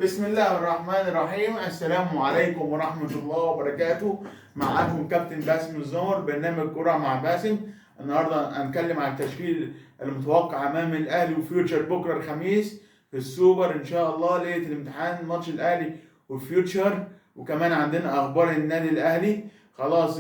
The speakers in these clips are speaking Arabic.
بسم الله الرحمن الرحيم. السلام عليكم ورحمة الله وبركاته. معاكم كابتن باسم الزمر، برنامج كرة مع باسم. النهارده هنتكلم عن التشكيل المتوقع امام الاهلي وفيوتشر بكره الخميس في السوبر ان شاء الله، ليله الامتحان ماتش الاهلي وفيوتشر. وكمان عندنا اخبار النادي الاهلي. خلاص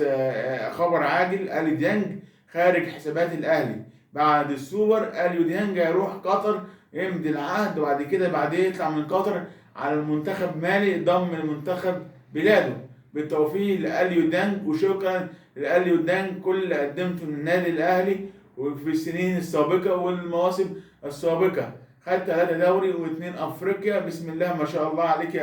خبر عاجل: اليو ديانج خارج حسابات الاهلي بعد السوبر. اليو ديانج هيروح قطر يمضي العقد، وبعد كده بعدين يطلع من قطر على المنتخب مالي ضم المنتخب بلاده. بالتوفيق لاليو دانج، وشكرا لاليو دانج كل اللي قدمته للنادي الاهلي وفي السنين السابقه والمواسم السابقه. خد 3 دوري و2 افريقيا. بسم الله ما شاء الله عليك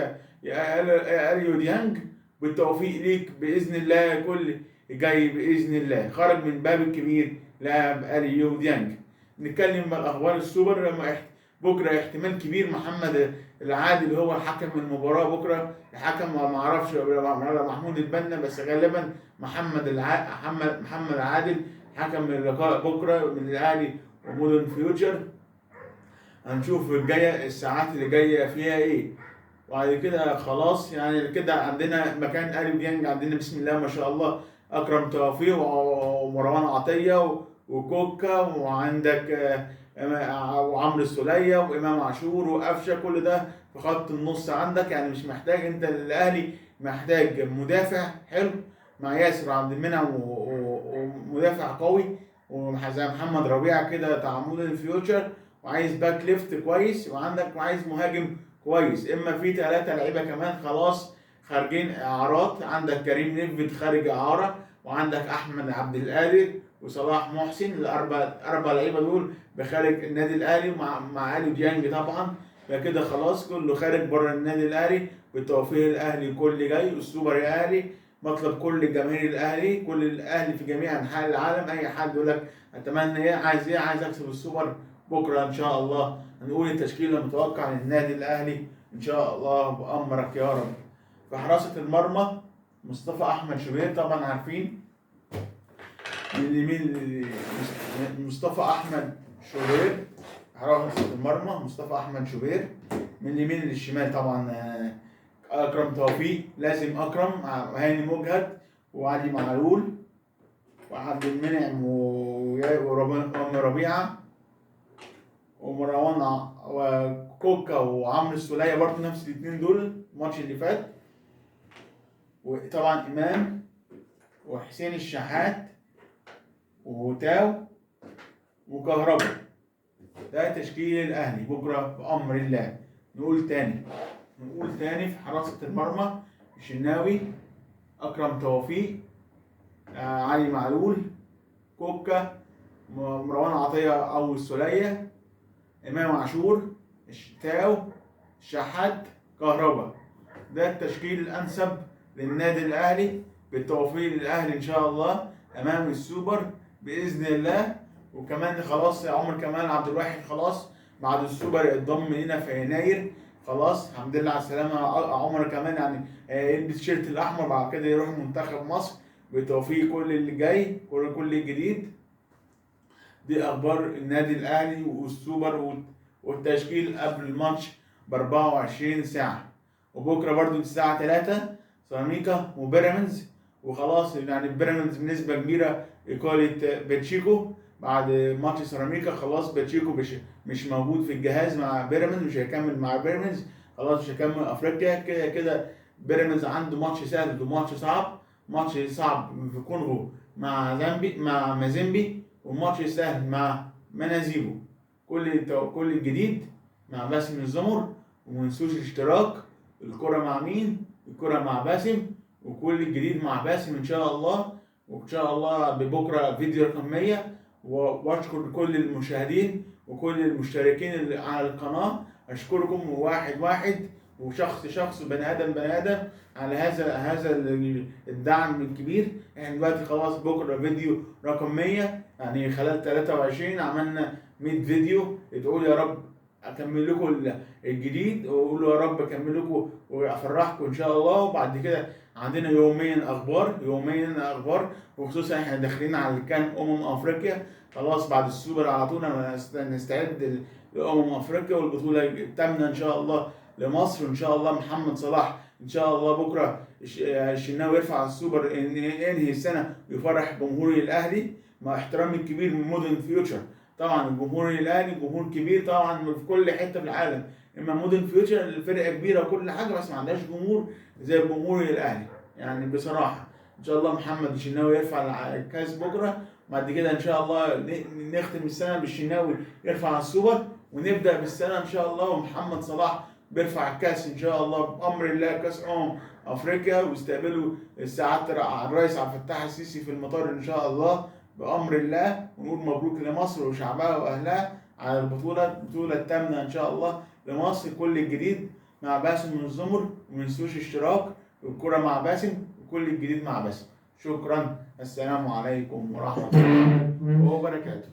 يا اليو ديانج. بالتوفيق ليك باذن الله، كل جاي باذن الله. خرج من باب الكبير لاعب اليو ديانج. نتكلم بقى اخبار السوبر. بكره احتمال كبير محمد العادل اللي هو حكم المباراه بكره. الحكم ما اعرفش محمود البنا، بس غالبا محمد عادل حكم اللقاء بكره من الاهلي ومودرن فيوتشر. هنشوف الجايه الساعات اللي جايه فيها ايه. وبعد كده خلاص يعني كده عندنا مكان اليو ديانج. عندنا بسم الله ما شاء الله اكرم توفيق ومروان عطيه وكوكا، وعندك وعمرو السوليه وامام عاشور وقفشه. كل ده في خط النص عندك، يعني مش محتاج. انت الاهلي محتاج مدافع حلو مع ياسر عبد المنعم ومدافع قوي وزي محمد ربيعه كده بتاع مودرن فيوتشر. وعايز باك ليفت كويس، وعايز مهاجم كويس. اما في 3 لعيبه كمان خلاص خارجين اعارات. عندك كريم نيفيد خارج اعاره، وعندك احمد عبد القادر وصلاح محسن. الاربع لعيبه دول بخارج النادي الاهلي مع اليو ديانج طبعا. فكده خلاص كله خارج بره النادي الاهلي. بالتوفيق الاهلي كل جاي. السوبر يا اهلي مطلب كل جماهير الاهلي، كل الاهلي في جميع انحاء العالم. اي حد يقول لك اتمنى ايه، عايز اكسب السوبر بكره ان شاء الله. هنقول التشكيله المتوقع للنادي الاهلي ان شاء الله بامرك يا رب. في حراسه المرمى مصطفى احمد شوبير، طبعا عارفين. من اليمين مصطفى احمد شوبير حراسه المرمى مصطفى احمد شوبير. من اليمين للشمال طبعا اكرم توفيق، لازم اكرم، هاني مجهد وعلي معلول وعبد المنعم ورامي ربيعه ومروان وكوكا وعمرو السولية برضه نفس الاثنين دول الماتش اللي فات. وطبعا امام وحسين الشحات وتاو وكهربا. ده تشكيل الاهلي بكره بامر الله. نقول تاني في حراسه المرمى: الشناوي، اكرم توفيق، علي معلول، كوكا، مروان عطيه او السوليه، امام عاشور، تاو، شحات، كهربا. ده التشكيل الانسب للنادي الاهلي. بالتوفيق للاهلي ان شاء الله امام السوبر باذن الله. وكمان خلاص عمر كمال عبد الواحد خلاص بعد السوبر اتضم لنا في يناير. خلاص الحمد لله على السلامه عمر كمان، يعني يلبس التيشيرت الاحمر بعد كده يروح منتخب مصر. بالتوفيق كل اللي جاي، كل الجديد. دي اخبار النادي الاهلي والسوبر والتشكيل قبل الماتش ب 24 ساعه. وبكره برضو الساعه 3 سيراميكا وبيراميدز. وخلاص يعني بيراميدز بنسبه كبيره اقاله باتشيكو بعد ماتش سيراميكا. خلاص باتشيكو مش موجود في الجهاز مع بيراميدز، مش هيكمل مع بيراميدز. خلاص مش هيكمل افريقيا كده كده. بيراميدز عنده ماتش سهل وماتش صعب. ماتش صعب في كونغو مع مازيمبي، وماتش سهل مع منازيبو. كل الجديد مع باسم الزمر. ومنسوش الاشتراك. الكرة مع مين؟ الكرة مع باسم. وكل الجديد مع باسم ان شاء الله. وان شاء الله ببكره فيديو رقم 100. واشكر كل المشاهدين وكل المشتركين اللي على القناة. اشكركم واحد وشخص بني ادم على هذا الدعم الكبير. احنا دلوقتي خلاص بكره فيديو رقم 100، يعني خلال 23 عملنا 100 فيديو. ادعوا لي يا رب اكمل لكم الجديد، وقولوا يا رب اكمل لكم وافرحكم ان شاء الله. وبعد كده عندنا يوميا اخبار، وخصوصا احنا داخلين على كان افريقيا. خلاص بعد السوبر على طول نستعد لامم افريقيا والبطوله الثامنه ان شاء الله لمصر، وان شاء الله محمد صلاح ان شاء الله بكره الشناوي يرفع السوبر، ينهي السنه ويفرح جمهوري الاهلي، مع احترامي الكبير من مودرن فيوتشر. طبعا الجمهور الاهلي جمهور كبير طبعا في كل حته في العالم، اما مودرن فيوتشر الفرقه كبيره وكل حاجه بس ما عندهاش جمهور زي الجمهور الاهلي يعني بصراحه. ان شاء الله محمد الشناوي يرفع الكاس بكره، بعد كده ان شاء الله نختم السنه بالشناوي يرفع السوبر، ونبدا بالسنه ان شاء الله ومحمد صلاح بيرفع الكاس ان شاء الله بامر الله، كاس افريقيا، ويستقبلوا سعاده الرئيس عبد الفتاح السيسي في المطار ان شاء الله بامر الله، ونقول مبروك لمصر وشعبها واهلها على البطوله الثامنه ان شاء الله لمصر. كل الجديد مع باسم من الزمر، وما تنسوش اشتراك والكره مع باسم، وكل الجديد مع باسم. شكرا، السلام عليكم ورحمه الله وبركاته.